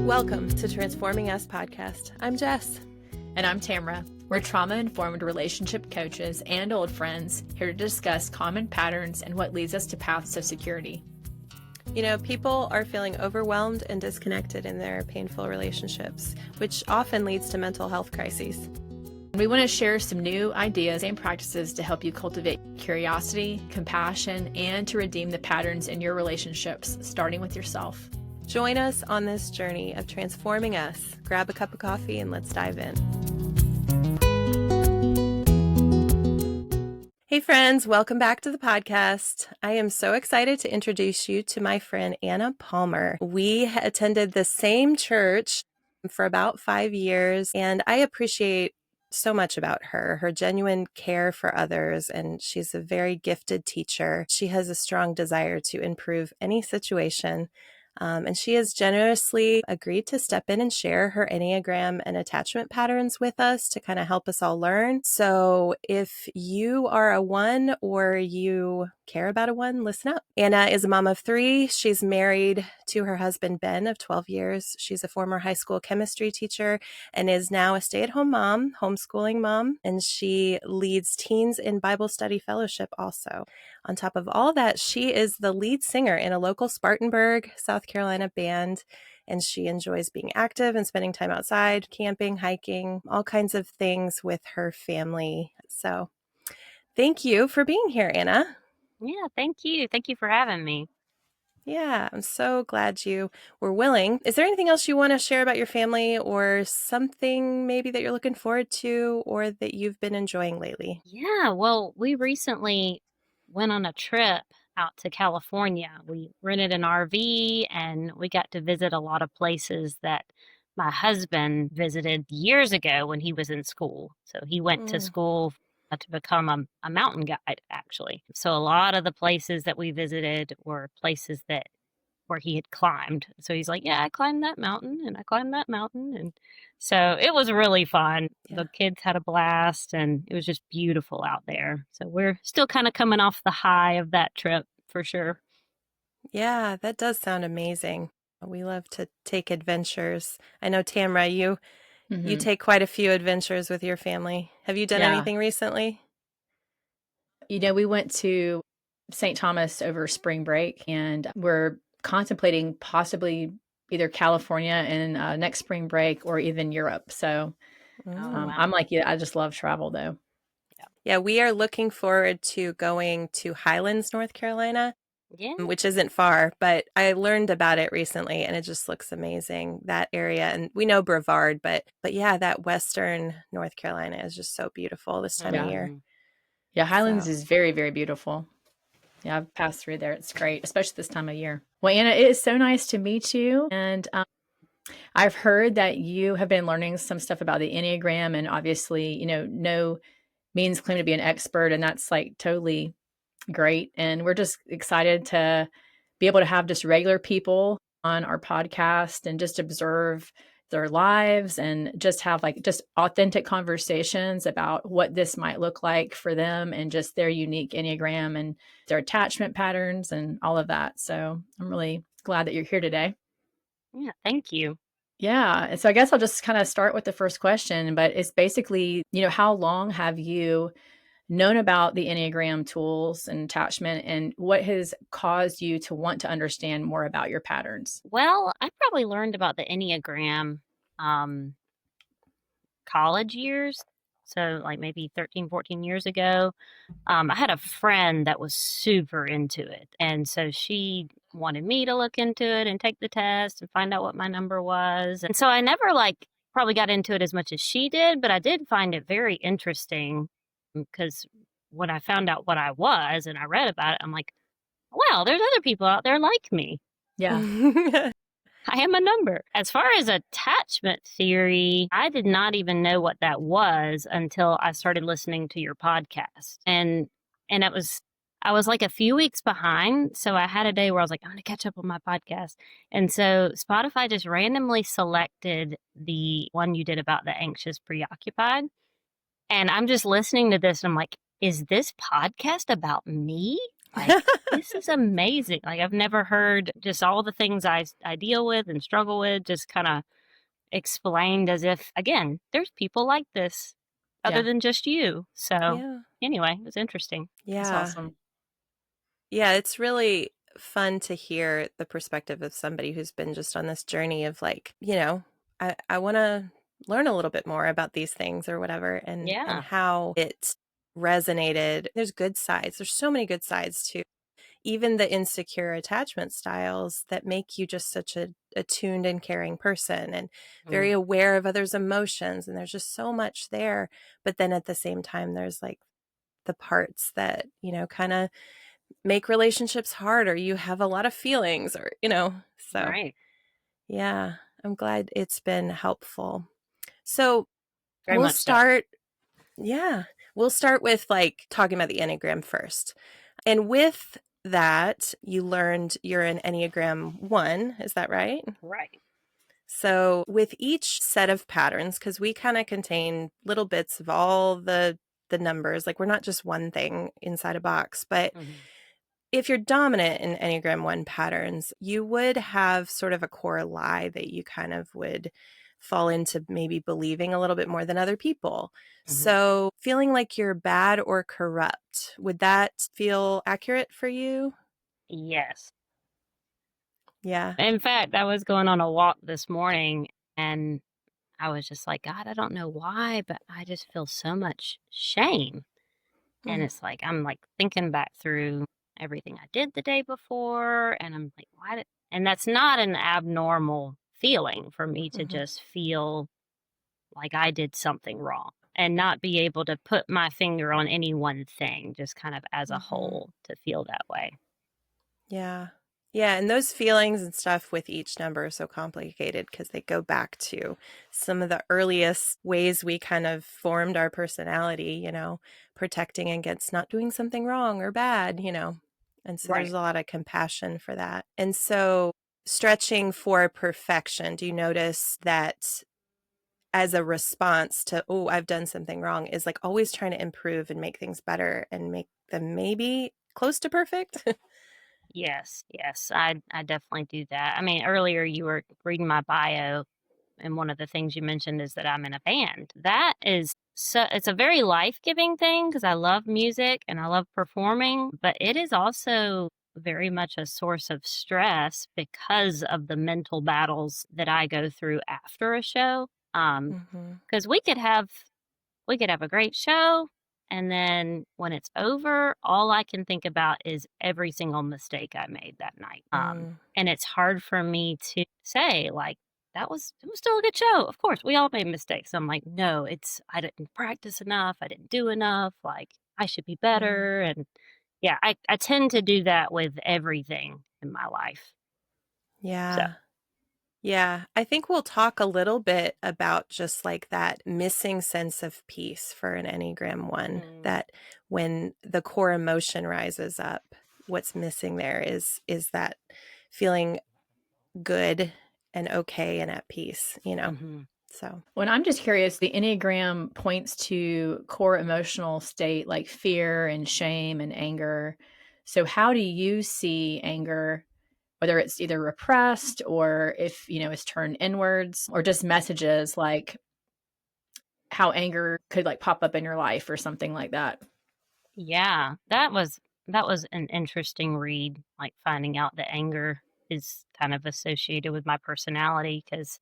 Welcome to Transforming Us podcast. I'm Jess. And I'm Tamara. We're trauma-informed relationship coaches and old friends here to discuss common patterns and what leads us to paths of security. You know, people are feeling overwhelmed and disconnected in their painful relationships, which often leads to mental health crises. We want to share some new ideas and practices to help you cultivate curiosity, compassion, and to redeem the patterns in your relationships, starting with yourself. Join us on this journey of transforming us. Grab a cup of coffee and let's dive in. Hey friends, welcome back to the podcast. I am so excited to introduce you to my friend Anna Palmer. We attended the same church for about 5 years, and I appreciate so much about her genuine care for others, and she's a very gifted teacher. She has a strong desire to improve any situation. And she has generously agreed to step in and share her Enneagram and attachment patterns with us to kind of help us all learn. So if you are a 1 or you care about a 1, listen up. Anna is a mom of 3. She's married to her husband, Ben, of 12 years. She's a former high school chemistry teacher and is now a stay-at-home mom, homeschooling mom, and she leads teens in Bible study fellowship also. On top of all that, she is the lead singer in a local Spartanburg, South Carolina band, and she enjoys being active and spending time outside, camping, hiking, all kinds of things with her family. So thank you for being here, Anna. Yeah, thank you. Thank you for having me. Yeah, I'm so glad you were willing. Is there anything else you want to share about your family or something maybe that you're looking forward to or that you've been enjoying lately? Yeah, well, we recently went on a trip out to California. We rented an RV and we got to visit a lot of places that my husband visited years ago when he was in school. So he went to school to become a mountain guide, actually. So a lot of the places that we visited were places that where he had climbed. So he's like, yeah, I climbed that mountain and I climbed that mountain. And so it was really fun. Yeah. The kids had a blast and it was just beautiful out there. So we're still kind of coming off the high of that trip for sure. Yeah, that does sound amazing. We love to take adventures. I know, Tamara, you take quite a few adventures with your family. Have you done anything recently? You know, we went to St. Thomas over spring break, and we're contemplating possibly either California and next spring break or even Europe. So I'm like, yeah, I just love travel though. Yeah, we are looking forward to going to Highlands, North Carolina, which isn't far, but I learned about it recently and it just looks amazing, that area. And we know Brevard, but yeah, that Western North Carolina is just so beautiful this time of year. Yeah, Highlands is very, very beautiful. Yeah, I've passed through there. It's great, especially this time of year. Well, Anna, it is so nice to meet you. And I've heard that you have been learning some stuff about the Enneagram, and obviously, you know, no means claim to be an expert, and that's like totally great. And we're just excited to be able to have just regular people on our podcast and just observe their lives and just have like just authentic conversations about what this might look like for them and just their unique Enneagram and their attachment patterns and all of that. So I'm really glad that you're here today. Yeah, thank you. Yeah. And so I guess I'll just kind of start with the first question, but it's basically, you know, how long have you known about the Enneagram tools and attachment, and what has caused you to want to understand more about your patterns? Well, I probably learned about the Enneagram college years. So like maybe 13, 14 years ago. I had a friend that was super into it. And so she wanted me to look into it and take the test and find out what my number was. And so I never probably got into it as much as she did, but I did find it very interesting because when I found out what I was and I read about it, I'm like, wow, there's other people out there like me. Yeah. I am a number. As far as attachment theory, I did not even know what that was until I started listening to your podcast. And I was like a few weeks behind. So I had a day where I was like, I'm going to catch up on my podcast. And so Spotify just randomly selected the one you did about the Anxious-Preoccupied. And I'm just listening to this and I'm like, is this podcast about me? Like, this is amazing. Like, I've never heard just all the things I deal with and struggle with just kind of explained as if, again, there's people like this other Yeah. than just you. So, Yeah. anyway, it was interesting. That's Yeah. awesome. Yeah, it's really fun to hear the perspective of somebody who's been just on this journey of like, I want to learn a little bit more about these things or whatever and Yeah. how it resonated. There's good sides. There's so many good sides to even the insecure attachment styles that make you just such a attuned and caring person and very Mm, aware of others' emotions. And there's just so much there. But then at the same time, there's like the parts that, kind of make relationships hard or you have a lot of feelings or, so right. yeah, I'm glad it's been helpful. So Very we'll much so. start, yeah, we'll start with like talking about the Enneagram first. And with that, you learned you're an Enneagram One, is that right? Right. So with each set of patterns, because we kind of contain little bits of all the numbers, like we're not just one thing inside a box, but Mhm. if you're dominant in Enneagram 1 patterns, you would have sort of a core lie that you kind of would fall into maybe believing a little bit more than other people. Mhm. So, feeling like you're bad or corrupt, would that feel accurate for you? Yes. Yeah. In fact, I was going on a walk this morning and I was just like, God, I don't know why, but I just feel so much shame. And Mm, it's like, I'm like thinking back through everything I did the day before. And I'm like, why did, and that's not an abnormal feeling for me to mhm, just feel like I did something wrong and not be able to put my finger on any one thing, just kind of as a mhm. whole to feel that way. Yeah. Yeah, and those feelings and stuff with each number are so complicated because they go back to some of the earliest ways we kind of formed our personality, protecting against not doing something wrong or bad. And so there's Right. a lot of compassion for that. And so stretching for perfection, do you notice that as a response to, oh, I've done something wrong, is like always trying to improve and make things better and make them maybe close to perfect? Yes, yes, I definitely do that. I mean, earlier you were reading my bio, and one of the things you mentioned is that I'm in a band. That is so it's a very life-giving thing because I love music and I love performing, but it is also very much a source of stress because of the mental battles that I go through after a show. Hmm. Because we could have a great show, and then when it's over, all I can think about is every single mistake I made that night. Mm. And it's hard for me to say, like, it was still a good show. Of course, we all made mistakes. I'm like, no, I didn't practice enough. I didn't do enough. Like, I should be Mm. better. And yeah, I tend to do that with everything in my life. So, Yeah. Yeah. I think we'll talk a little bit about just like that missing sense of peace for an Enneagram one, mm, that when the core emotion rises up, what's missing there is that feeling good and okay and at peace. hmm So, When I'm just curious, the Enneagram points to core emotional state like fear and shame and anger. So, how do you see anger, whether it's either repressed or if, it's turned inwards or just messages like how anger could like pop up in your life or something like that? yeah, that was an interesting read, like finding out that anger is kind of associated with my personality because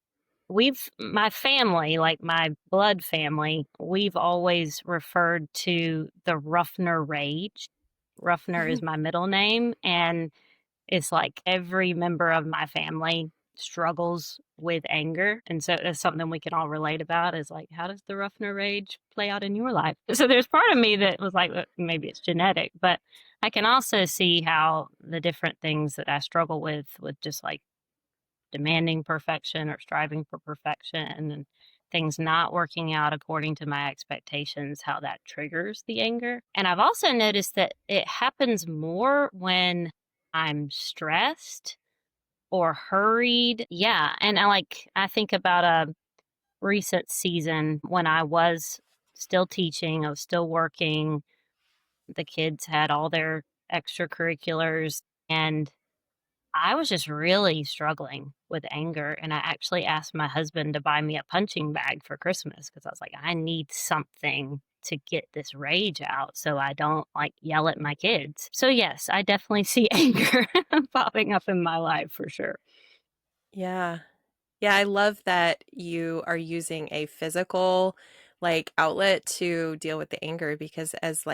my family, like my blood family, we've always referred to the Ruffner rage. Ruffner is my middle name, and it's like every member of my family struggles with anger. And so that's something we can all relate about is like, how does the Ruffner rage play out in your life? So there's part of me that was like, maybe it's genetic, but I can also see how the different things that I struggle with just like demanding perfection or striving for perfection and things not working out according to my expectations, how that triggers the anger. And I've also noticed that it happens more when I'm stressed or hurried. Yeah. And I think about a recent season when I was still teaching, I was still working. The kids had all their extracurriculars, and I was just really struggling with anger. And I actually asked my husband to buy me a punching bag for Christmas because I was like, I need something to get this rage out so I don't like yell at my kids. So, yes, I definitely see anger popping up in my life for sure. Yeah. Yeah, I love that you are using a physical like outlet to deal with the anger because as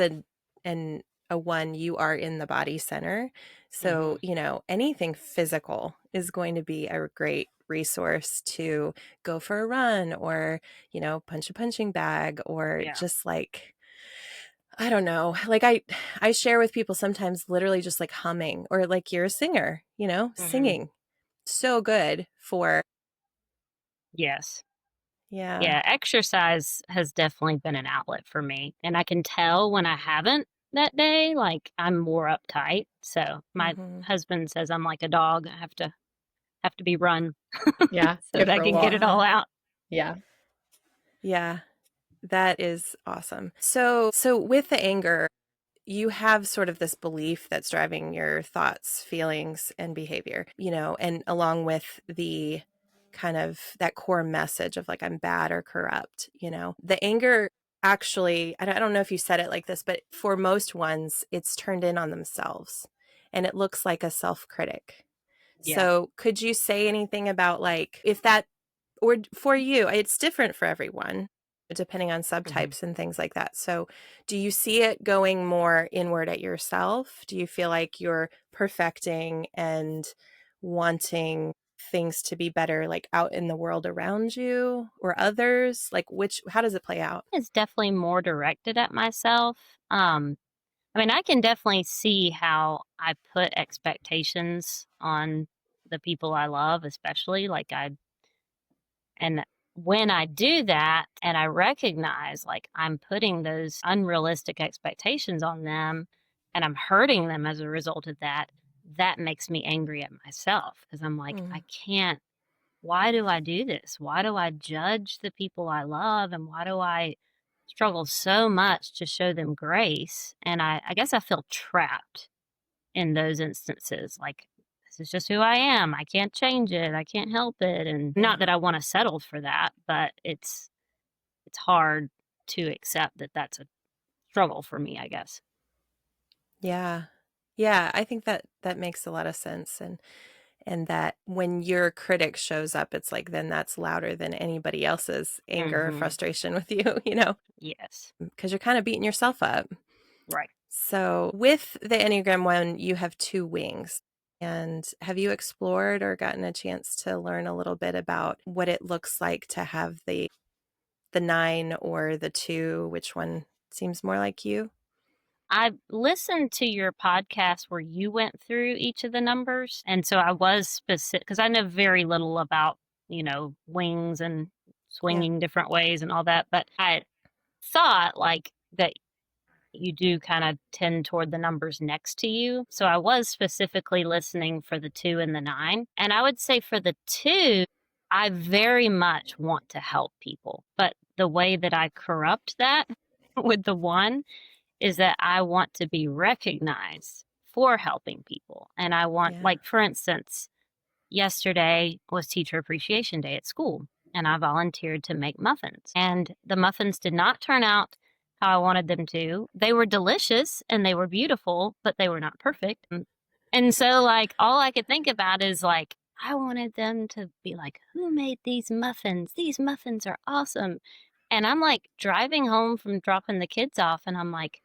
an a one, you are in the body center. So, Hmm. anything physical is going to be a great resource to go for a run or, punch a punching bag or Yeah. just like I don't know. Like I share with people sometimes literally just like humming or like you're a singer, Hmm. singing. So good for Yes. yeah. Yeah. Exercise has definitely been an outlet for me. And I can tell when I haven't that day, like I'm more uptight. So my Mhm. husband says I'm like a dog. I have to be run Yeah, so go that for I a can get walk. it Yeah. all out. Yeah. Yeah. That is awesome. So with the anger, you have sort of this belief that's driving your thoughts, feelings, and behavior, and along with the kind of that core message of like, I'm bad or corrupt. The anger actually, I don't know if you said it like this, but for most ones, it's turned in on themselves and it looks like a self critic. Yeah. So could you say anything about like, if that or for you, it's different for everyone, depending on Hmm. subtypes and things like that. So, do you see it going more inward at yourself? Do you feel like you're perfecting and wanting things to be better, like out in the world around you or others? Like, how does it play out? It's definitely more directed at myself. I mean, I can definitely see how I put expectations on the people I love, especially and when I do that and I recognize like I'm putting those unrealistic expectations on them and I'm hurting them as a result of that, that makes me angry at myself because I'm like, Mm, I can't, why do I do this? Why do I judge the people I love? And why do I struggle so much to show them grace? And I guess I feel trapped in those instances. Like, this is just who I am. I can't change it. I can't help it. And yeah. not that I want to settle for that, but it's hard to accept that that's a struggle for me, I guess. Yeah. Yeah, I think that makes a lot of sense and that when your critic shows up it's like then that's louder than anybody else's anger or Hmm. frustration with you, Yes. because you're kind of beating yourself up. Right. So, with the Enneagram 1, you have two wings. And have you explored or gotten a chance to learn a little bit about what it looks like to have the 9 or the 2? Which one seems more like you? I listened to your podcast where you went through each of the numbers. And so I was specific because I know very little about, wings and Yeah. swinging different ways and all that. But I thought like that you do kind of tend toward the numbers next to you. So I was specifically listening for the 2 and the 9. And I would say for the 2, I very much want to help people. But the way that I corrupt that with the 1 is that I want to be recognized for helping people. And I want, Yeah. like, for instance, yesterday was Teacher Appreciation Day at school, and I volunteered to make muffins. And the muffins did not turn out how I wanted them to. They were delicious and they were beautiful, but they were not perfect. And so, like, all I could think about is, like, I wanted them to be like, who made these muffins? These muffins are awesome. And I'm like driving home from dropping the kids off, and I'm like,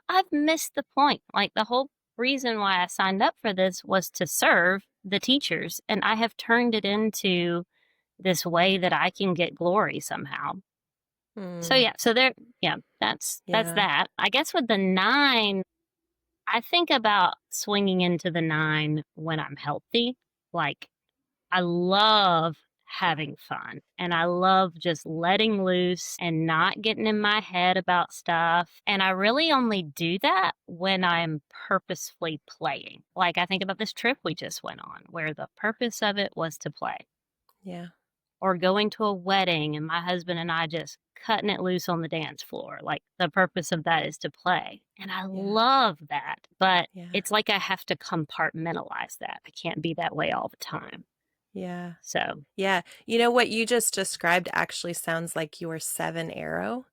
I've missed the point. Like, the whole reason why I signed up for this was to serve the teachers, and I have turned it into this way that I can get glory somehow. So Mm, yeah, yeah, that's yeah. that. I guess with the 9, I think about swinging into the 9 when I'm healthy. Like, I love having fun and I love just letting loose and not getting in my head about stuff. And I really only do that when I'm purposefully playing. Like, I think about this trip we just went on where the purpose of it was to play. Yeah. or going to a wedding and my husband and I just cutting it loose on the dance floor. Like the purpose of that is to play. And I Yeah. love that. But Yeah. it's like I have to compartmentalize that. I can't be that way all the time. Yeah. So, Yeah. You know what you just described actually sounds like your 7 arrow,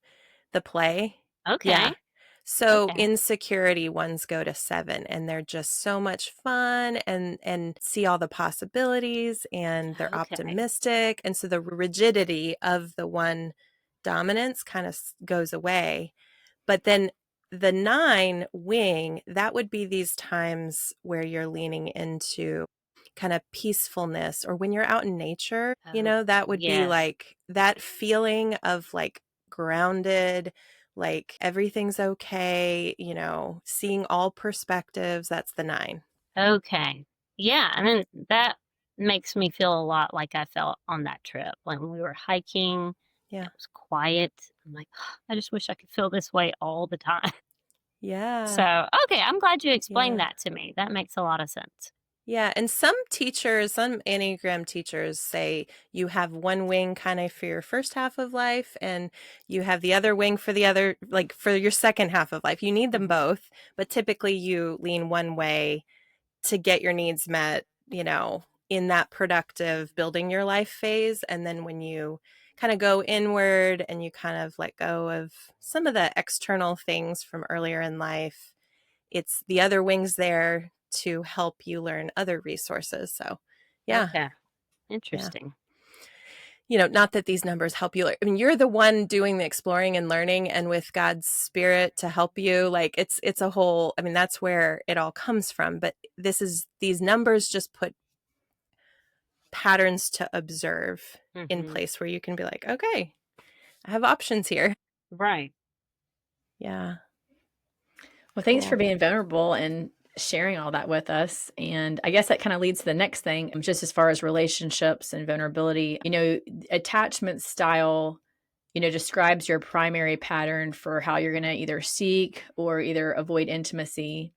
the play. okay. Yeah. So Okay. insecurity ones go to 7 and they're just so much fun and see all the possibilities and they're Okay. optimistic. And so the rigidity of the one dominance kind of goes away. But then the 9 wing, that would be these times where you're leaning into kind of peacefulness, or when you're out in nature, Oh, that would be yes. like that feeling of like grounded, like everything's okay, seeing all perspectives. That's the 9. Okay. Yeah. And then that makes me feel a lot like I felt on that trip. Like when we were hiking, Yeah. it was quiet. I'm like, I just wish I could feel this way all the time. Yeah. So, okay, I'm glad you explained Yeah. that to me. That makes a lot of sense. Yeah, and some teachers, some Enneagram teachers say you have one wing kind of for your first half of life and you have the other wing for the other, like for your second half of life. You need them Mhm. both, but typically you lean one way to get your needs met, in that productive building your life phase. And then when you kind of go inward and you kind of let go of some of the external things from earlier in life, it's the other wings there to help you learn other resources. So, yeah, Okay. yeah. Interesting. Not that these numbers help you. I mean, you're the one doing the exploring and learning, and with God's spirit to help you, like it's a whole. I mean, that's where it all comes from. But these numbers just put patterns to observe in Mhm. place where you can be like, okay, I have options here. Right. Yeah, Well, thanks for cool. being vulnerable and sharing all that with us. And I guess that kind of leads to the next thing, just as far as relationships and vulnerability. Attachment style, describes your primary pattern for how you're going to either seek or either avoid intimacy,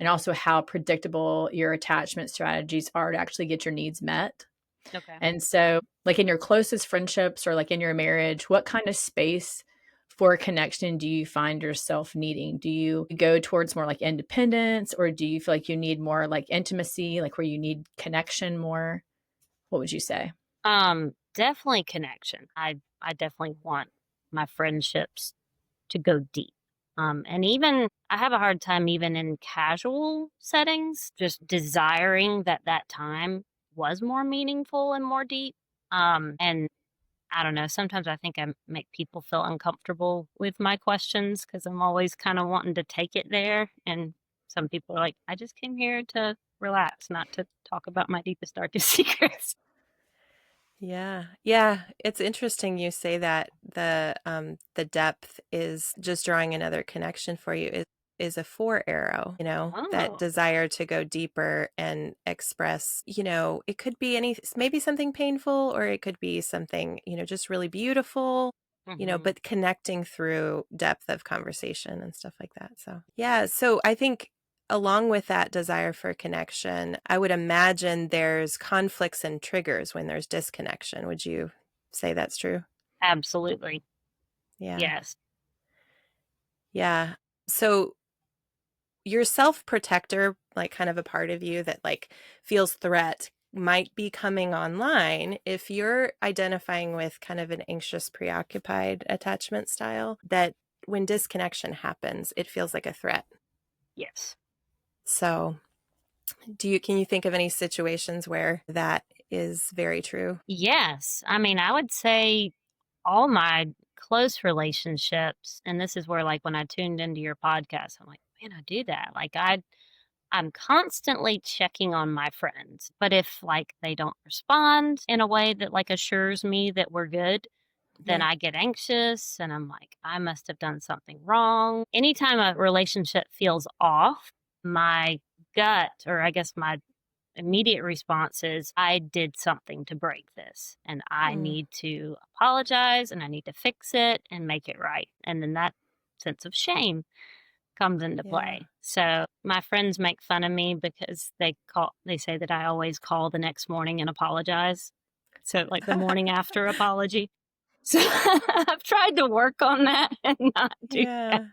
and also how predictable your attachment strategies are to actually get your needs met. Okay. And so, like in your closest friendships or like in your marriage, what kind of space for connection do you find yourself needing? Do you go towards more like independence, or do you feel like you need more like intimacy, like where you need connection more? What would you say? Definitely connection. I definitely want my friendships to go deep. And even I have a hard time even in casual settings, just desiring that that time was more meaningful and more deep. And I don't know, sometimes I think I make people feel uncomfortable with my questions because I'm always kind of wanting to take it there. And some people are like, I just came here to relax, not to talk about my deepest, darkest secrets. Yeah. Yeah, it's interesting you say that the depth is just drawing another connection for you is a 4 arrow, that Oh. desire to go deeper and express, it could be maybe something painful, or it could be something, just really beautiful, Hmm. but connecting through depth of conversation and stuff like that. So, yeah, so I think along with that desire for connection, I would imagine there's conflicts and triggers when there's disconnection. Would you say that's true? Absolutely. Yeah. Yes. Yeah. So your self-protector, like kind of a part of you that like feels threat, might be coming online if you're identifying with kind of an anxious preoccupied attachment style, that when disconnection happens, it feels like a threat. Yes. So can you think of any situations where that is very true? Yes. I mean, I would say all my close relationships, and this is where, like, when I tuned into your podcast, I'm like, man, I do that. Like, I'm constantly checking on my friends, but if like they don't respond in a way that like assures me that we're good, then Yeah. I get anxious and I'm like, I must have done something wrong. Anytime a relationship feels off, my gut, or I guess my immediate response is, I did something to break this and I Mm, need to apologize and I need to fix it and make it right. And then that sense of shame comes into yeah. play. So my friends make fun of me because they say that I always call the next morning and apologize. So like the morning after apology. So I've tried to work on that and not do that. Yeah.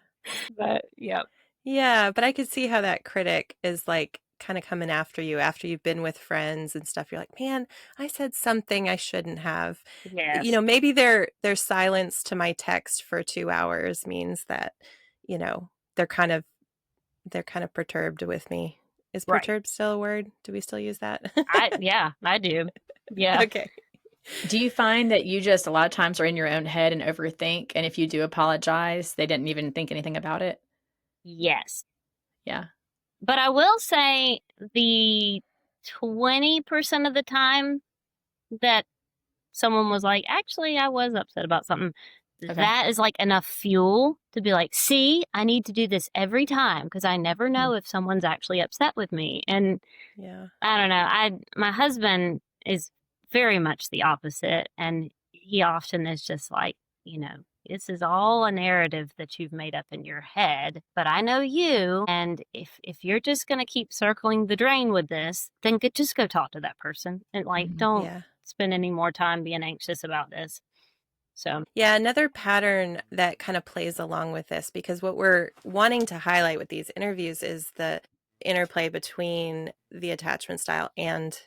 But yeah. Yeah, but I could see how that critic is like kind of coming after you after you've been with friends and stuff. You're like, man, I said something I shouldn't have. Yes. Maybe their silence to my text for 2 hours means that, they're kind of perturbed with me. Is Right. perturbed still a word? Do we still use that? I do. Yeah. Okay. Do you find that you just a lot of times are in your own head and overthink, and if you do apologize, they didn't even think anything about it? Yes. Yeah. But I will say the 20% of the time that someone was like, actually, I was upset about something. Okay. That is like enough fuel to be like, see, I need to do this every time because I never know if someone's actually upset with me. And Yeah. I don't know. My husband is very much the opposite, and he often is just like, this is all a narrative that you've made up in your head, but I know you, and if you're just going to keep circling the drain with this, then just go talk to that person and like don't Yeah. spend any more time being anxious about this. So, Yeah, another pattern that kind of plays along with this, because what we're wanting to highlight with these interviews is the interplay between the attachment style and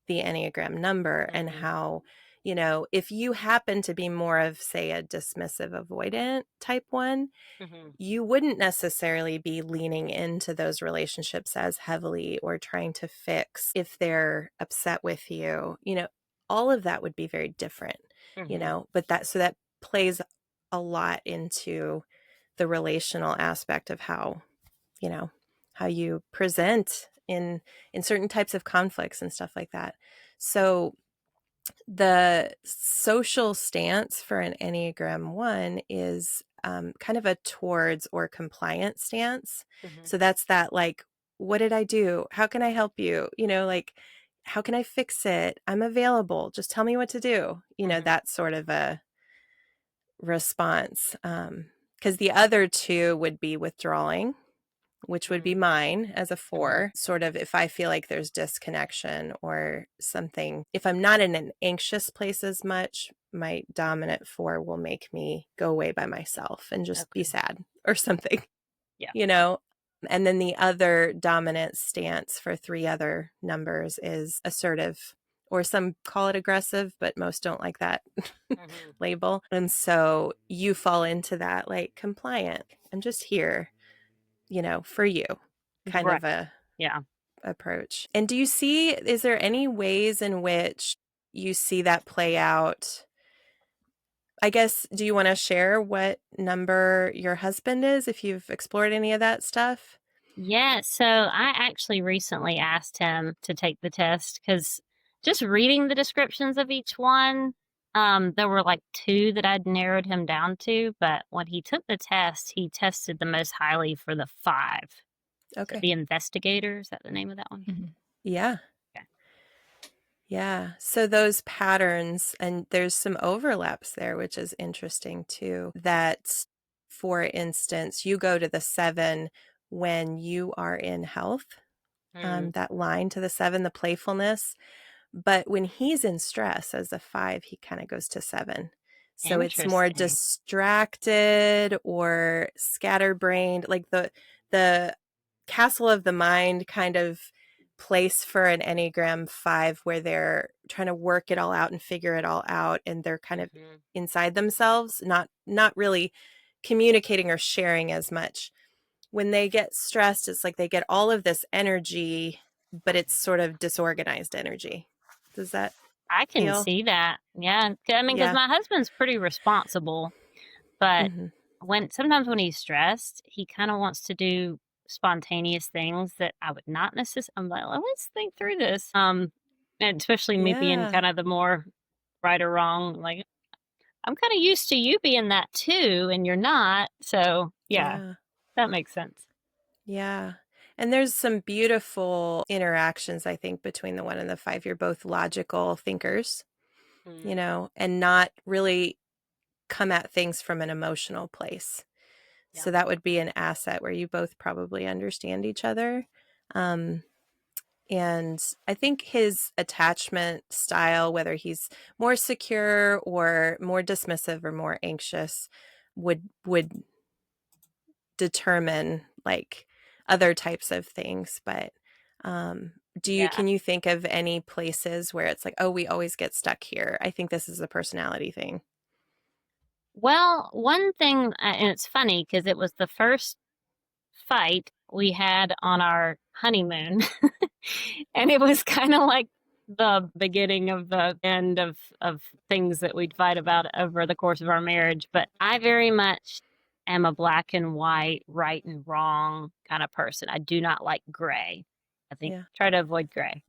the Enneagram number, and how, if you happen to be more of, say, a dismissive avoidant type one, you wouldn't necessarily be leaning into those relationships as heavily or trying to fix if they're upset with you. All of that would be very different, but that plays a lot into the relational aspect of how you present in certain types of conflicts and stuff like that. So the social stance for an Enneagram 1 is kind of a towards or compliant stance. So that's that, like, what did I do? How can I help you? Like, how can I fix it? I'm available. Just tell me what to do. That sort of a response. Because the other two would be withdrawing, which would be mine as a 4, sort of if I feel like there's disconnection or something. If I'm not in an anxious place as much, my dominant 4 will make me go away by myself and just be sad or something, yeah. And then the other dominant stance for 3 other numbers is assertive, or some call it aggressive, but most don't like that label. And so you fall into that, like, compliant. I'm just here, for you kind Right. of a Yeah. approach. And is there any ways in which you see that play out? I guess, do you want to share what number your husband is, if you've explored any of that stuff? Yeah, so I actually recently asked him to take the test because just reading the descriptions of each one, there were like 2 that I'd narrowed him down to, but when he took the test, he tested the most highly for the 5. So Okay. the investigator, is that the name of that one? Yeah. Okay. Yeah. So those patterns, and there's some overlaps there, which is interesting too. That, for instance, you go to the 7 when you are in health, that line to the 7, the playfulness. But when he's in stress as a 5, he kind of goes to 7. So it's more Interesting. distracted or scatterbrained, like the castle of the mind kind of place for an Enneagram 5, where they're trying to work it all out and figure it all out, and they're kind of inside themselves, not really communicating or sharing as much. When they get stressed, it's like they get all of this energy, but it's sort of disorganized energy. Does that I can feel? see that. Yeah. I mean, because Yeah. my husband's pretty responsible, but Mm-hmm. sometimes when he's stressed, he kind of wants to do spontaneous things that I would not necessarily. I'm like, "Well, let's think through this. And especially me being Yeah. kind of the more right or wrong. Like, I'm kind of used to you being that too, and you're not. So yeah, Yeah. that makes sense. Yeah. And there's some beautiful interactions, I think, between the 1 and the 5. You're both logical thinkers, and not really come at things from an emotional place. Yeah. So that would be an asset where you both probably understand each other. And I think his attachment style, whether he's more secure or more dismissive or more anxious, would determine like other types of things. But Yeah. can you think of any places where it's like, oh, we always get stuck here? I think this is a personality thing. Well, one thing, and it's funny because it was the first fight we had on our honeymoon. And it was kind of like the beginning of the end of things that we'd fight about over the course of our marriage. But I very much am a black and white, right and wrong kind of person. I do not like gray. I think Yeah. try to avoid gray.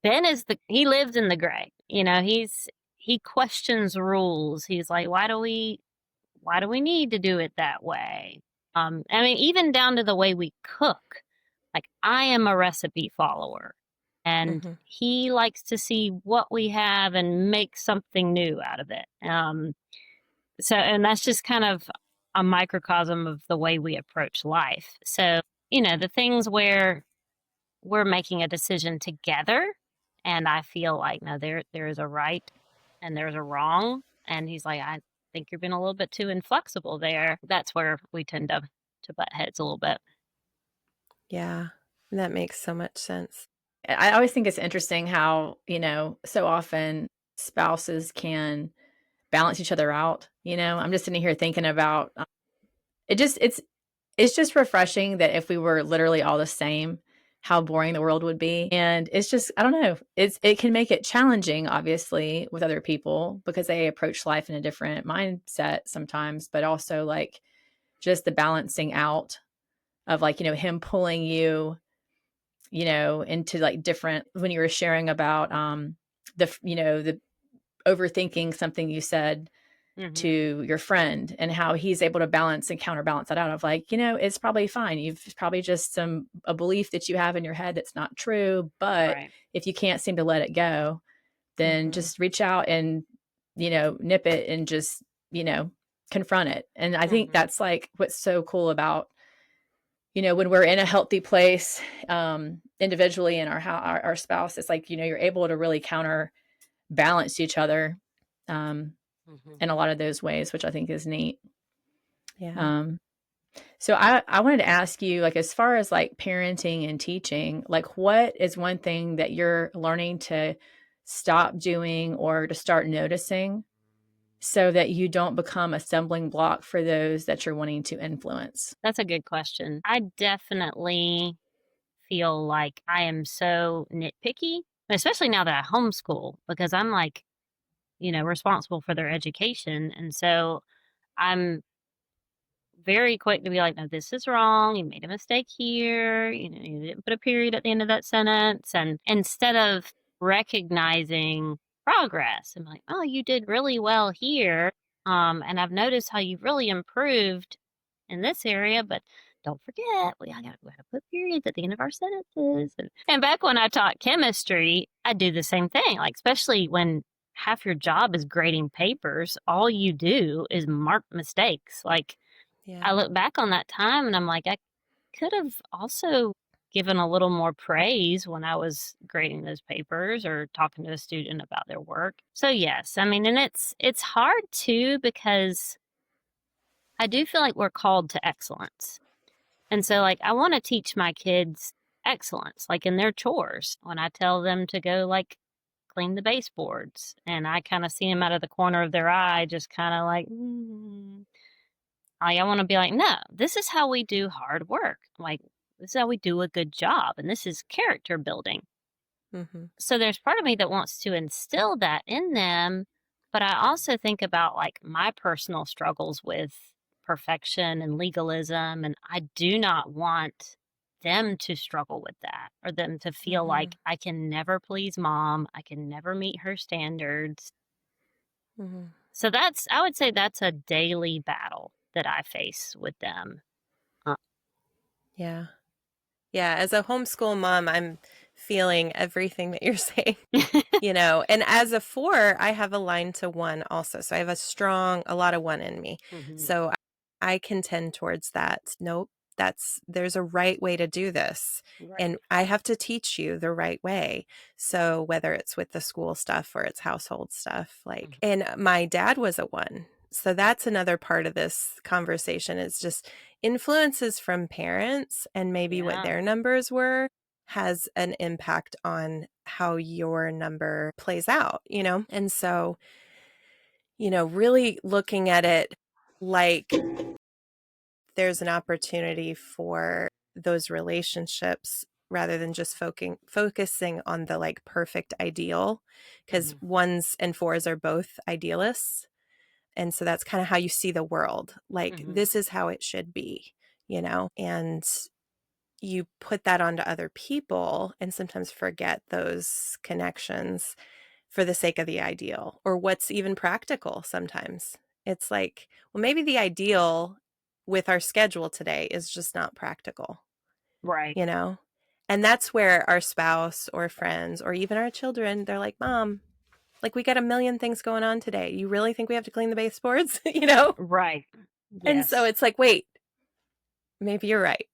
Ben he lives in the gray. He questions rules. He's like, why do we need to do it that way? I mean, even down to the way we cook. Like, I am a recipe follower, and he likes to see what we have and make something new out of it. And that's just kind of a microcosm of the way we approach life. So, the things where we're making a decision together, and I feel like, no, there is a right and there's a wrong. And he's like, I think you're being a little bit too inflexible there. That's where we tend to butt heads a little bit. Yeah, that makes so much sense. I always think it's interesting how, so often spouses can balance each other out. I'm just sitting here thinking about it's just refreshing that if we were literally all the same, how boring the world would be. And it's just, I don't know, it can make it challenging, obviously, with other people because they approach life in a different mindset sometimes, but also like just the balancing out of like, him pulling you, into like different, when you were sharing about the overthinking something you said to your friend and how he's able to balance and counterbalance that out of like, it's probably fine. You've probably just a belief that you have in your head that's not true. But Right. if you can't seem to let it go, then just reach out and, nip it and just, confront it. And I think that's like what's so cool about, when we're in a healthy place individually and our spouse, it's like, you're able to really counterbalance each other in a lot of those ways, which I think is neat. Yeah. So I wanted to ask you, like, as far as like parenting and teaching, like what is one thing that you're learning to stop doing or to start noticing so that you don't become a stumbling block for those that you're wanting to influence? That's a good question. I definitely feel like I am so nitpicky, especially now that I homeschool, because I'm like, responsible for their education. And so I'm very quick to be like, no, this is wrong. You made a mistake here. You didn't put a period at the end of that sentence. And instead of recognizing progress, I'm like, oh, you did really well here. And I've noticed how you've really improved in this area, but don't forget, we gotta put periods at the end of our sentences. And back when I taught chemistry, I do the same thing. Like, especially when half your job is grading papers, all you do is mark mistakes. Like, I look back on that time and I'm like, I could have also given a little more praise when I was grading those papers or talking to a student about their work. So yes, I mean, and it's hard too because I do feel like we're called to excellence. And so like I want to teach my kids excellence, like in their chores. When I tell them to go like clean the baseboards and I kind of see them out of the corner of their eye, just kind of like, I want to be like, no, this is how we do hard work. Like, this is how we do a good job. And this is character building. So there's part of me that wants to instill that in them. But I also think about like my personal struggles with perfection and legalism. And I do not want them to struggle with that or them to feel like I can never please mom. I can never meet her standards. So I would say that's a daily battle that I face with them. Yeah. Yeah. As a homeschool mom, I'm feeling everything that you're saying, and as a 4, I have a line to 1 also. So I have a lot of 1 in me. So I can tend towards that. Nope. there's a right way to do this. Right. And I have to teach you the right way. So whether it's with the school stuff or it's household stuff, like, and my dad was a one. So that's another part of this conversation is just influences from parents and maybe what their numbers were has an impact on how your number plays out, And so, really looking at it like there's an opportunity for those relationships rather than just focusing on the like perfect ideal, because ones and fours are both idealists. And so that's kind of how you see the world. Like, this is how it should be, and you put that onto other people and sometimes forget those connections for the sake of the ideal or what's even practical sometimes. It's like, well, maybe the ideal with our schedule today is just not practical, Right. And that's where our spouse or friends or even our children, they're like, Mom, like we got a million things going on today. You really think we have to clean the baseboards? Right. And so it's like, wait, maybe you're right.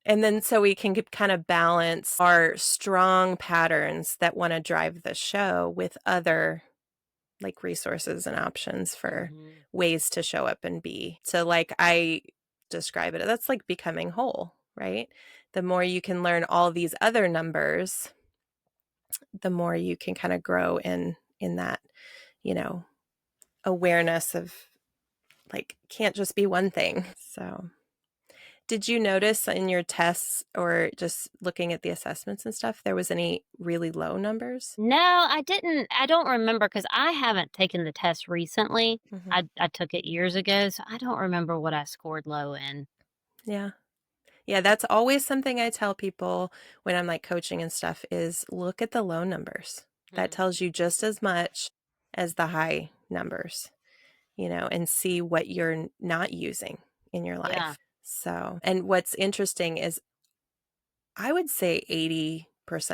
And then so we can kind of balance our strong patterns that want to drive the show with other like resources and options for ways to show up and be. So like I describe it, that's like becoming whole, right? The more you can learn all these other numbers, the more you can kind of grow in that, awareness of like can't just be one thing. So did you notice in your tests or just looking at the assessments and stuff, there was any really low numbers? No, I didn't. I don't remember because I haven't taken the test recently. I took it years ago, so I don't remember what I scored low in. Yeah. Yeah, that's always something I tell people when I'm like coaching and stuff is look at the low numbers. That tells you just as much as the high numbers, and see what you're not using in your life. Yeah. So, and what's interesting is I would say 80%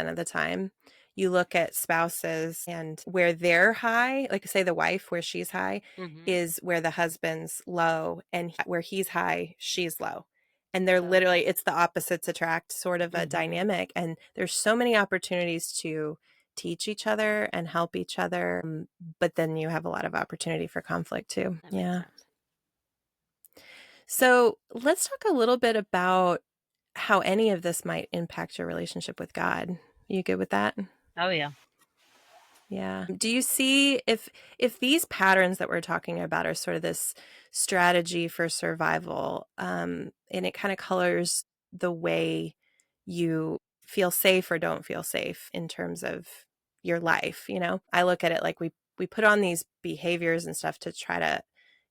of the time you look at spouses and where they're high, like say the wife where she's high is where the husband's low, and where he's high, she's low. And they're literally, it's the opposites attract sort of a dynamic. And there's so many opportunities to teach each other and help each other. But then you have a lot of opportunity for conflict too. That makes sense. So let's talk a little bit about how any of this might impact your relationship with God. You good with that? Oh, yeah. Yeah. Do you see if these patterns that we're talking about are sort of this strategy for survival, and it kind of colors the way you feel safe or don't feel safe in terms of your life, I look at it like we put on these behaviors and stuff to try to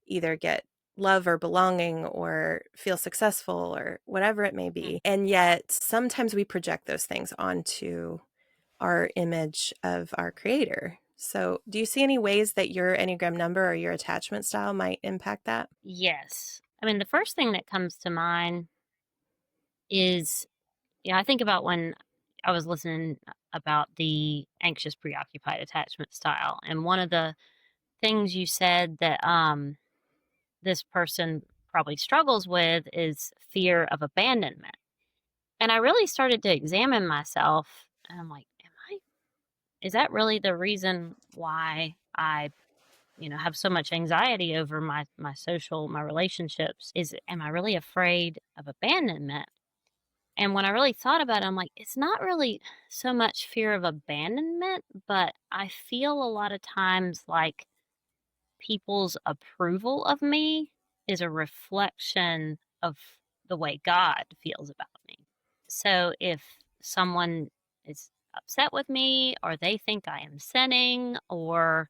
either get love or belonging or feel successful or whatever it may be. And yet sometimes we project those things onto our image of our creator. So do you see any ways that your Enneagram number or your attachment style might impact that? Yes. I mean, the first thing that comes to mind is, I think about when I was listening about the anxious-preoccupied attachment style. And one of the things you said that this person probably struggles with is fear of abandonment. And I really started to examine myself, and I'm like, is that really the reason why I, have so much anxiety over my relationships? Am I really afraid of abandonment? And when I really thought about it, I'm like, it's not really so much fear of abandonment, but I feel a lot of times like people's approval of me is a reflection of the way God feels about me. So if someone is upset with me, or they think I am sinning, or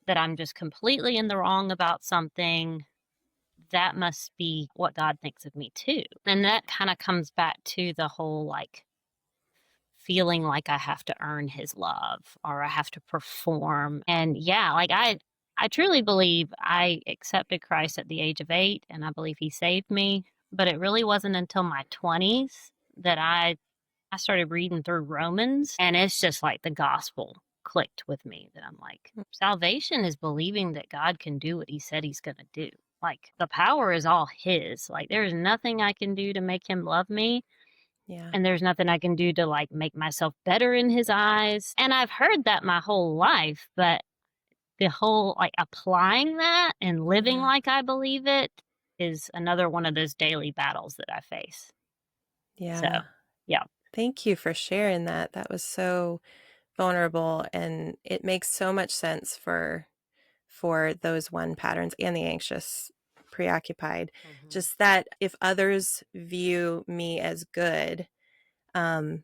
that I'm just completely in the wrong about something, that must be what God thinks of me too. And that kind of comes back to the whole like feeling like I have to earn his love or I have to perform. And yeah, like I truly believe I accepted Christ at the age of 8, and I believe he saved me, but it really wasn't until my 20s that I started reading through Romans, and it's just like the gospel clicked with me that I'm like, salvation is believing that God can do what he said he's going to do. Like, the power is all his. Like, there's nothing I can do to make him love me, Yeah. and there's nothing I can do to, like, make myself better in his eyes. And I've heard that my whole life, but the whole, like, applying that and living Yeah. like I believe it is another one of those daily battles that I face. So, Yeah. yeah. Thank you for sharing that. That was so vulnerable, and it makes so much sense for those one patterns and the anxious preoccupied. Mhm. Just that if others view me as good, then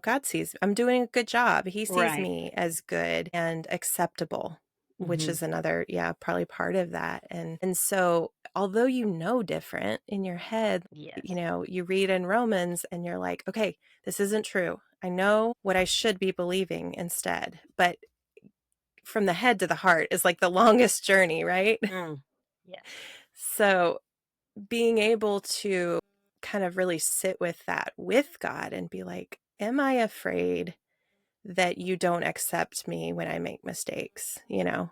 God sees I'm doing a good job. He sees Right. me as good and acceptable, which Mhm. is another, probably part of that. And so although different in your head, Yes. you read in Romans and you're like, okay, this isn't true. I know what I should be believing instead. But from the head to the heart is like the longest journey, right? Mm. Yes. So being able to kind of really sit with that with God and be like, am I afraid that you don't accept me when I make mistakes, Mm.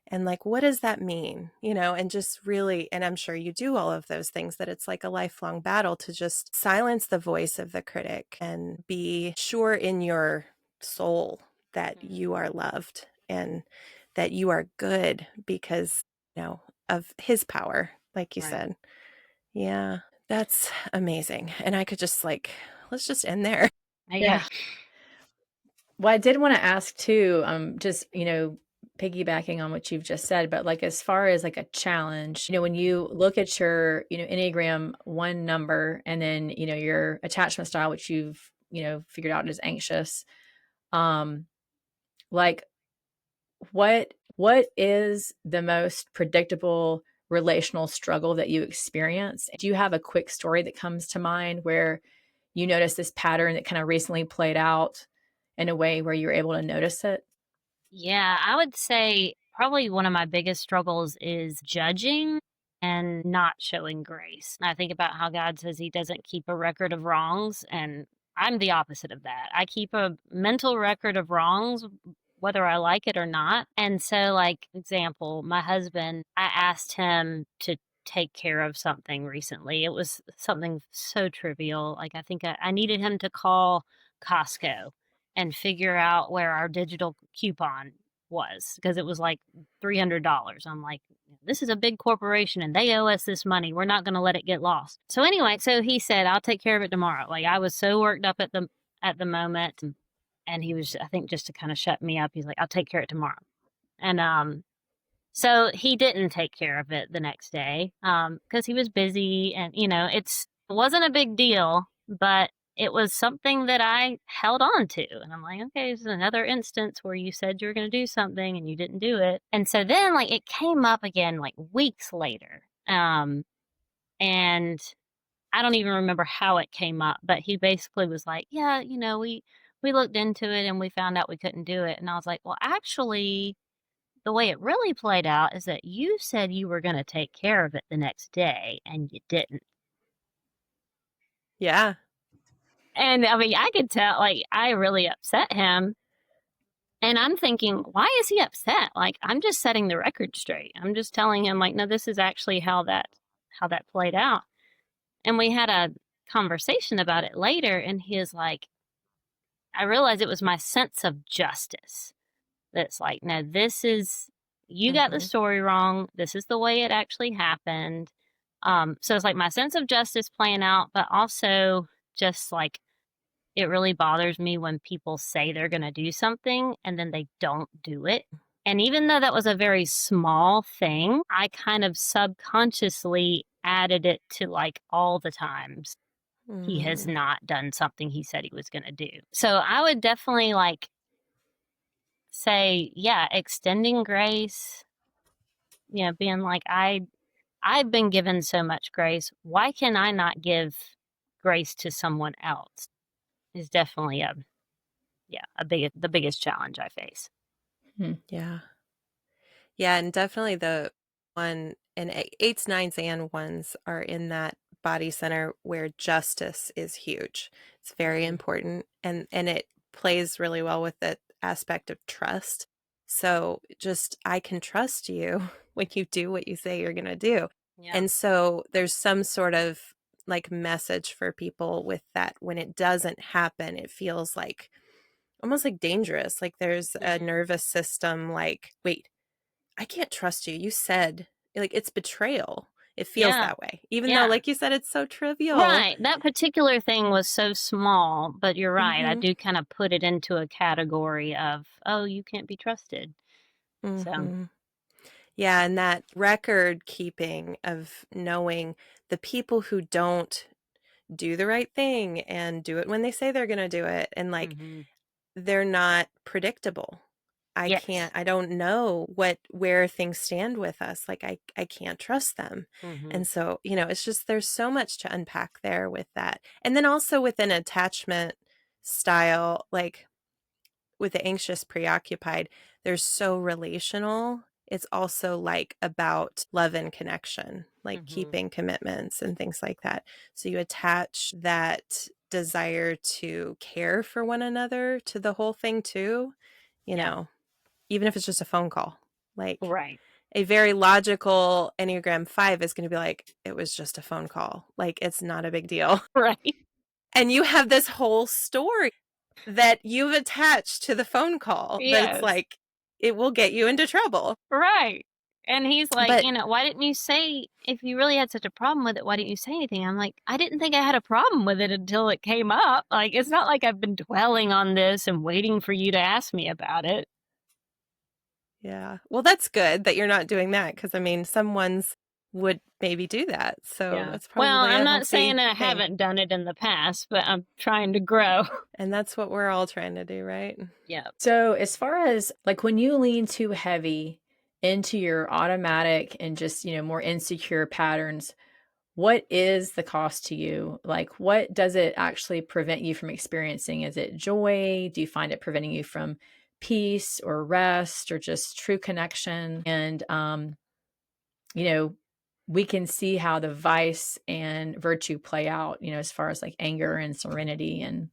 And like, what does that mean, And just really, and I'm sure you do all of those things, that it's like a lifelong battle to just silence the voice of the critic and be sure in your soul that you are loved and that you are good because, of his power, like you Right. said. Yeah, that's amazing. And I could just let's just end there. Yeah. Yeah. Well, I did want to ask too, just, piggybacking on what you've just said, but like as far as like a challenge, when you look at your, Enneagram one number and then, your attachment style, which you've, figured out is anxious, um, like what is the most predictable relational struggle that you experience? Do you have a quick story that comes to mind where you notice this pattern that kind of recently played out in a way where you're able to notice it? Yeah, I would say probably one of my biggest struggles is judging and not showing grace. And I think about how God says he doesn't keep a record of wrongs, and I'm the opposite of that. I keep a mental record of wrongs whether I like it or not. And so, like, example, my husband, I asked him to take care of something recently. It was something so trivial. Like, I think I needed him to call Costco and figure out where our digital coupon was because it was like $300. I'm like, this is a big corporation and they owe us this money. We're not going to let it get lost. So anyway, so he said, I'll take care of it tomorrow. Like, I was so worked up at the moment, and he was, I think, just to kind of shut me up. He's like, I'll take care of it tomorrow. And so he didn't take care of it the next day because he was busy, and it wasn't a big deal, but it was something that I held on to. And I'm like, okay, this is another instance where you said you were going to do something and you didn't do it. And so then, like, it came up again like weeks later. And I don't even remember how it came up, but he basically was like, yeah, we looked into it and we found out we couldn't do it. And I was like, well, actually, the way it really played out is that you said you were going to take care of it the next day and you didn't. Yeah. And I mean, I could tell, like, I really upset him. And I'm thinking, why is he upset? Like, I'm just setting the record straight. I'm just telling him, like, no, this is actually how that played out. And we had a conversation about it later, and he is like, I realized it was my sense of justice. That's like, no, you got the Mhm. story wrong. This is the way it actually happened. So it's like my sense of justice playing out, but also just like it really bothers me when people say they're going to do something and then they don't do it. And even though that was a very small thing, I kind of subconsciously added it to like all the times he has Mhm. not done something he said he was going to do. So I would definitely like say, yeah, extending grace, being like, I've been given so much grace. Why can I not give grace to someone else? Is definitely the biggest challenge I face. Hmm. Yeah. Yeah, and definitely the one and eights, nines, and ones are in that body center where justice is huge. It's very Mm-hmm. important, and it plays really well with the aspect of trust. So just I can trust you when you do what you say you're going to do. Yeah. And so there's some sort of like message for people with that. When it doesn't happen, it feels like almost like dangerous. Like there's a nervous system like, wait, I can't trust you. You said, like, it's betrayal. It feels Yeah. that way, even though, Yeah. like you said, it's so trivial. Right. That particular thing was so small, but you're right. I Mhm. do kind of put it into a category of, oh, you can't be trusted. So, Mhm. Yeah, and that record keeping of knowing the people who don't do the right thing and do it when they say they're going to do it, and like mhm. they're not predictable. Yes. I don't know where things stand with us. Like I can't trust them. Mhm. And so, it's just there's so much to unpack there with that. And then also within attachment style, like with the anxious preoccupied, they're so relational. It's also like about love and connection, like Mhm. keeping commitments and things like that. So you attach that desire to care for one another to the whole thing too, Yeah. even if it's just a phone call. Like Right. a very logical Enneagram 5 is going to be like, it was just a phone call. Like it's not a big deal. Right. And you have this whole story that you've attached to the phone call that it's Yes. like, it will get you into trouble. Right. And he's like, But why didn't you say, if you really had such a problem with it, why didn't you say anything? I'm like, I didn't think I had a problem with it until it came up. Like, it's not like I've been dwelling on this and waiting for you to ask me about it. yeah, well, that's good that you're not doing that because I mean, some ones would maybe do that. So Yeah. that's Well, probably I'm a not saying healthy that I thing. haven't done it in the past, but I'm trying to grow. And that's what we're all trying to do, right? Yeah. So, as far as like when you lean too heavy into your automatic and just, more insecure patterns, what is the cost to you? Like, what does it actually prevent you from experiencing? Is it joy? Do you find it preventing you from peace or rest or just true connection? And, you know, we can see how the vice and virtue play out, as far as like anger and serenity and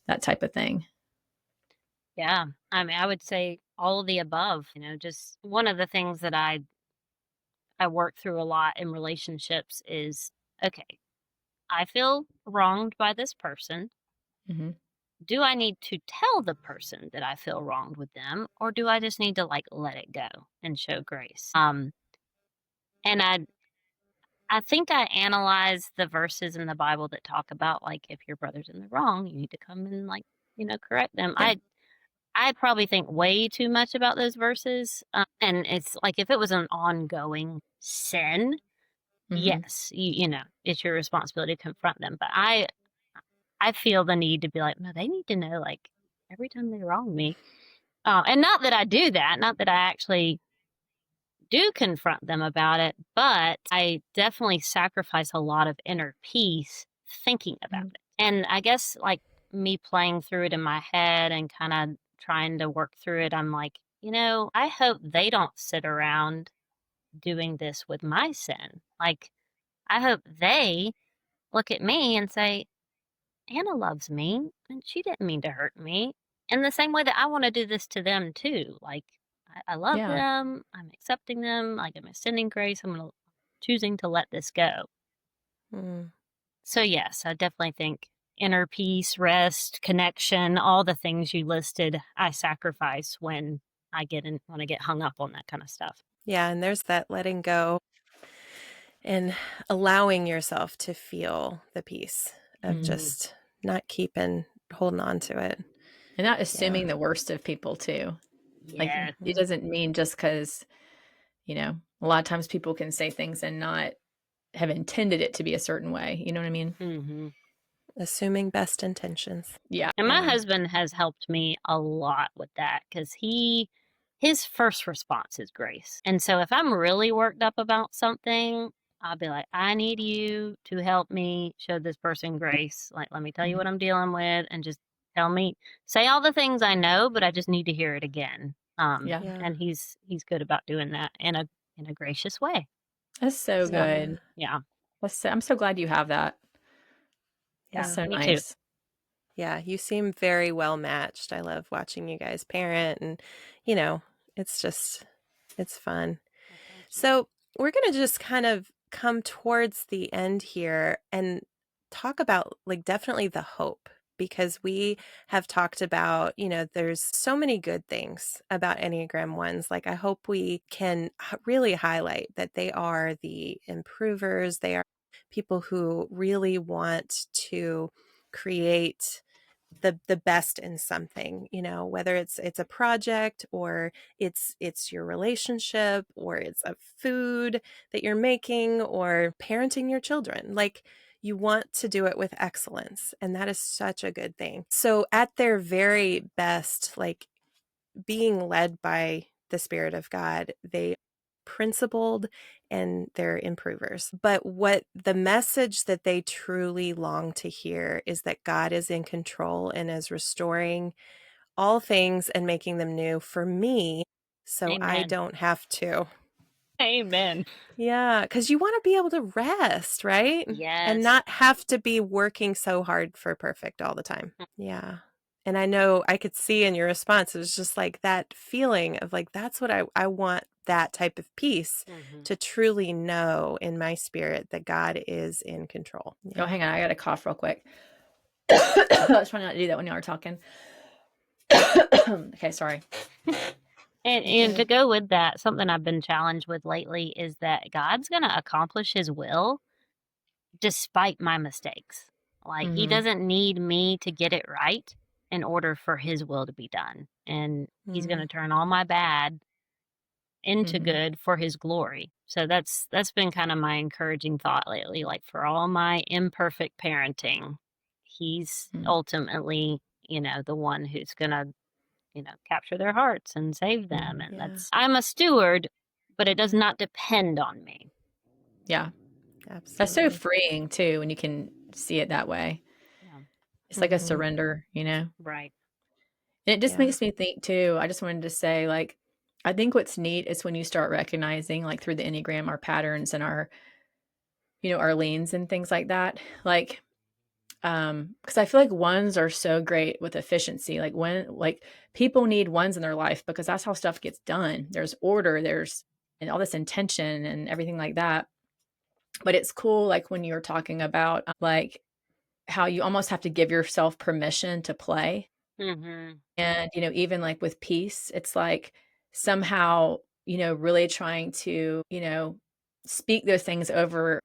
that type of thing. Yeah. I mean, I would say all of the above, just one of the things that I work through a lot in relationships is, okay, I feel wronged by this person. Hmm. Do I need to tell the person that I feel wronged with them, or do I just need to like let it go and show grace? And I think I analyze the verses in the Bible that talk about like if your brother's in the wrong, you need to come and like, correct them. Yeah. I probably think way too much about those verses. And it's like if it was an ongoing sin, Hmm. yes, it's your responsibility to confront them. But I feel the need to be like, no, they need to know like every time they wrong me. And not that I do that, not that I actually do confront them about it, but I definitely sacrifice a lot of inner peace thinking about it. And I guess like me playing through it in my head and kind of trying to work through it, I'm like, I hope they don't sit around doing this with my sin. Like, I hope they look at me and say, Anna loves me and she didn't mean to hurt me. In the same way that I want to do this to them too. Like, I love Yeah. them. I'm accepting them. Like, I'm extending grace. Choosing to let this go. Mm. So, yes, I definitely think inner peace, rest, connection, all the things you listed, I sacrifice when when I get hung up on that kind of stuff. Yeah, and there's that letting go and allowing yourself to feel the peace of Mhm. just not holding on to it. And not Yeah. assuming the worst of people too. Like, Yeah. it Mhm. doesn't mean just because, a lot of times people can say things and not have intended it to be a certain way. You know what I mean? Hmm. Assuming best intentions. Yeah. And my Yeah. husband has helped me a lot with that because his first response is grace. And so if I'm really worked up about something, I'll be like, I need you to help me show this person grace. Like, let me tell you Mhm. what I'm dealing with and just say all the things I know, but I just need to hear it again. Yeah. Yeah. And he's good about doing that in a gracious way. That's so So Yeah. good. yeah, I'm so glad you have that. That's yeah, Yeah. so me too. nice. Yeah. You seem very well matched. I love watching you guys parent and, you know, it's fun. Well, thank So we're going to just kind of come towards the end here and talk about like definitely the hope, because we have talked about, there's so many good things about Enneagram ones. Like I hope we can really highlight that they are the improvers. They are people who really want to create the best in something, whether it's a project, or it's your relationship, or it's a food that you're making, or parenting your children. Like you want to do it with excellence, and that is such a good thing. So at their very best, like being led by the Spirit of God, they principled and they're improvers. But what the message that they truly long to hear is that God is in control and is restoring all things and making them new for me, so I Amen. don't have to. Amen. Yeah, because you want to be able to rest, right? Yes. And not have to be working so hard for perfect all the time. Yeah. And I know I could see in your response, it was just like that feeling of like, that's what I want, that type of peace, to truly know in my spirit that God is in control. Oh, hang on. I got to cough real quick. I was trying not to do that when y'all were talking. Okay, sorry. And to go with that, something I've been challenged with lately is that God's going to accomplish his will despite my mistakes. Like he doesn't need me to get it right in order for his will to be done. And he's going to turn all my bad into good for his glory. So that's been kind of my encouraging thought lately. Like for all my imperfect parenting, he's ultimately, the one who's going to, capture their hearts and save them. And I'm a steward, but it does not depend on me. Yeah. Absolutely. That's so freeing too when you can see it that way. Yeah. It's like a surrender, Right. And it just makes me think too. I just wanted to say, like, I think what's neat is when you start recognizing, like, through the Enneagram, our patterns and our, our leans and things like that. Like, because I feel like ones are so great with efficiency. Like people need ones in their life because that's how stuff gets done. There's order, there's and all this intention and everything like that. But it's cool, like when you're talking about like how you almost have to give yourself permission to play. And, even like with peace, it's like somehow, really trying to, speak those things over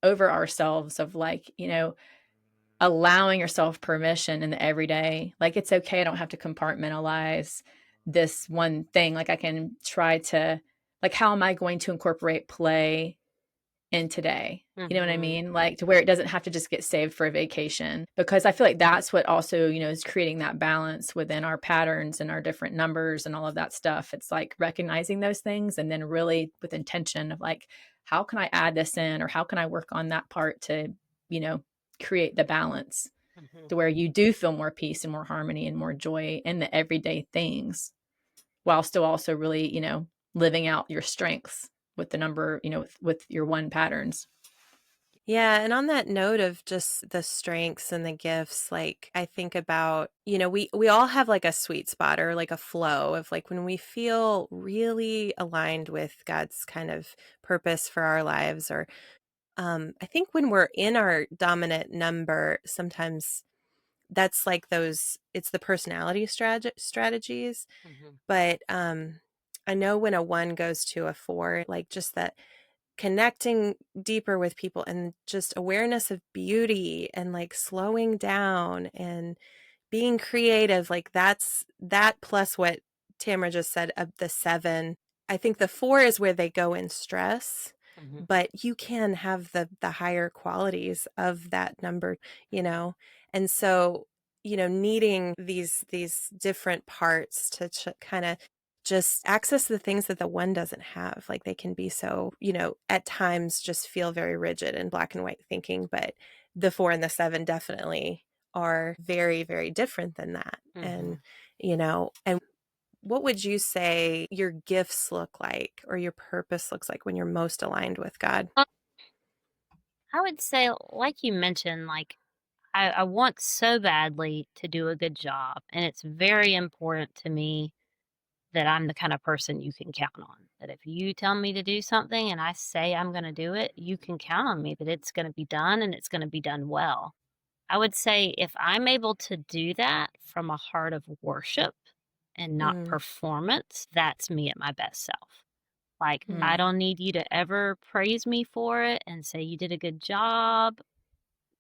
ourselves of like, allowing yourself permission in the everyday. Like it's okay. I don't have to compartmentalize this one thing. Like I can try to like, how am I going to incorporate play in today? You know what I mean? Like to where it doesn't have to just get saved for a vacation, because I feel like that's what also, is creating that balance within our patterns and our different numbers and all of that stuff. It's like recognizing those things and then really with intention of like, how can I add this in, or how can I work on that part to, create the balance to where you do feel more peace and more harmony and more joy in the everyday things, while still also really, living out your strengths with the number, with your one patterns. Yeah. And on that note of just the strengths and the gifts, like I think about, we all have like a sweet spot or like a flow of like when we feel really aligned with God's kind of purpose for our lives. Or I think when we're in our dominant number, sometimes that's like it's the personality strategies. But I know when a 1 goes to a 4, like just that connecting deeper with people and just awareness of beauty and like slowing down and being creative, like that plus what Tamara just said of the 7. I think the 4 is where they go in stress, but you can have the higher qualities of that number, and so needing these different parts to kind of just access the things that the 1 doesn't have. Like they can be so, at times just feel very rigid and black and white thinking, but the 4 and the 7 definitely are very, very different than that. And, and what would you say your gifts look like or your purpose looks like when you're most aligned with God? I would say, like you mentioned, like I want so badly to do a good job, and it's very important to me that I'm the kind of person you can count on. That if you tell me to do something and I say I'm going to do it, you can count on me that it's going to be done and it's going to be done well. I would say if I'm able to do that from a heart of worship and not performance, that's me at my best self. Like, I don't need you to ever praise me for it and say you did a good job.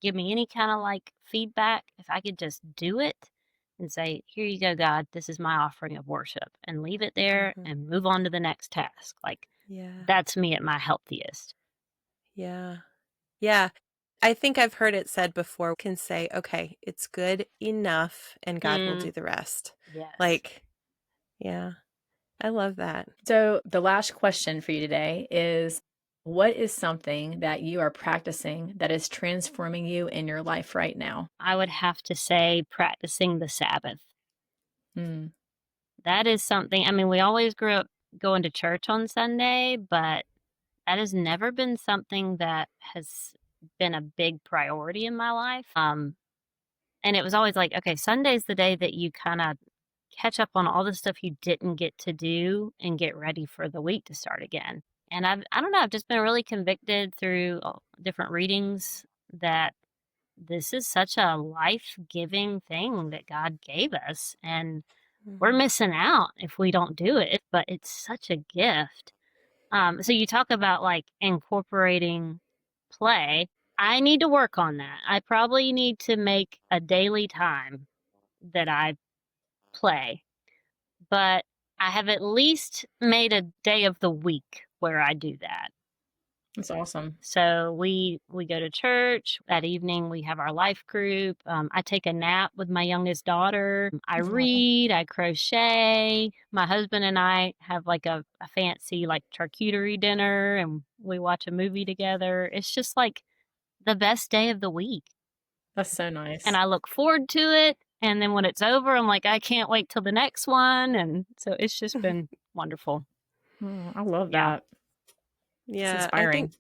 Give me any kind of like feedback. If I could just do it and say, here you go, God, this is my offering of worship, and leave it there and move on to the next task. Like, that's me at my healthiest. Yeah. Yeah. I think I've heard it said before, can say, okay, it's good enough and God will do the rest. Yes. Like, yeah, I love that. So the last question for you today is, what is something that you are practicing that is transforming you in your life right now? I would have to say practicing the Sabbath. That is something, I mean, we always grew up going to church on Sunday, but that has never been something that has been a big priority in my life. And it was always like, okay, Sunday's the day that you kind of catch up on all the stuff you didn't get to do and get ready for the week to start again. And I don't know, I've just been really convicted through different readings that this is such a life-giving thing that God gave us. And we're missing out if we don't do it, but it's such a gift. So you talk about like incorporating play. I need to work on that. I probably need to make a daily time that I play, but I have at least made a day of the week where I do that. That's awesome. So we go to church. That evening we have our life group. I take a nap with my youngest daughter. I read, I crochet. My husband and I have like a fancy like charcuterie dinner, and we watch a movie together. It's just like the best day of the week. That's so nice. And I look forward to it. And then when it's over, I'm like, I can't wait till the next one. And so it's just been wonderful. I love that. Yeah, it's inspiring. I think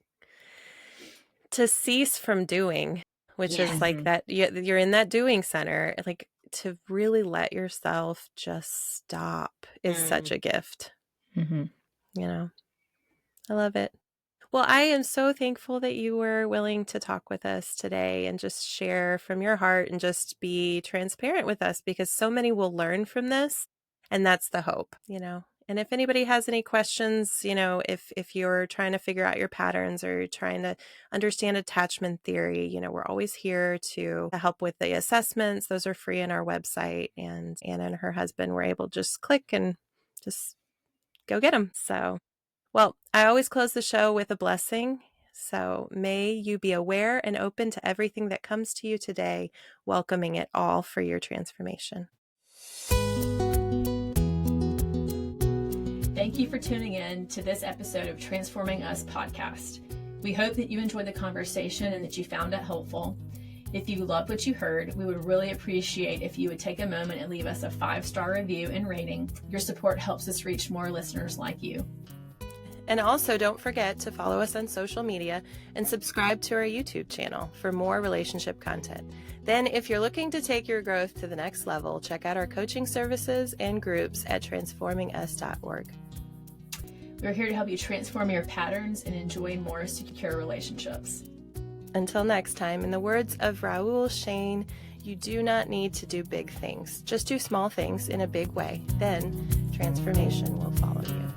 to cease from doing, which is like that you're in that doing center, like to really let yourself just stop is such a gift. You know, I love it. Well, I am so thankful that you were willing to talk with us today and just share from your heart and just be transparent with us, because so many will learn from this, and that's the hope, you know. And if anybody has any questions, you know, if you're trying to figure out your patterns or you're trying to understand attachment theory, you know, we're always here to help with the assessments. Those are free on our website, and Anna and her husband were able to just click and just go get them. So, well, I always close the show with a blessing. So may you be aware and open to everything that comes to you today, welcoming it all for your transformation. Thank you for tuning in to this episode of Transforming Us podcast. We hope that you enjoyed the conversation and that you found it helpful. If you loved what you heard, we would really appreciate if you would take a moment and leave us a 5-star review and rating. Your support helps us reach more listeners like you. And also don't forget to follow us on social media and subscribe to our YouTube channel for more relationship content. Then if you're looking to take your growth to the next level, check out our coaching services and groups at transformingus.org. We're here to help you transform your patterns and enjoy more secure relationships. Until next time, in the words of Raul Shane, you do not need to do big things. Just do small things in a big way. Then transformation will follow you.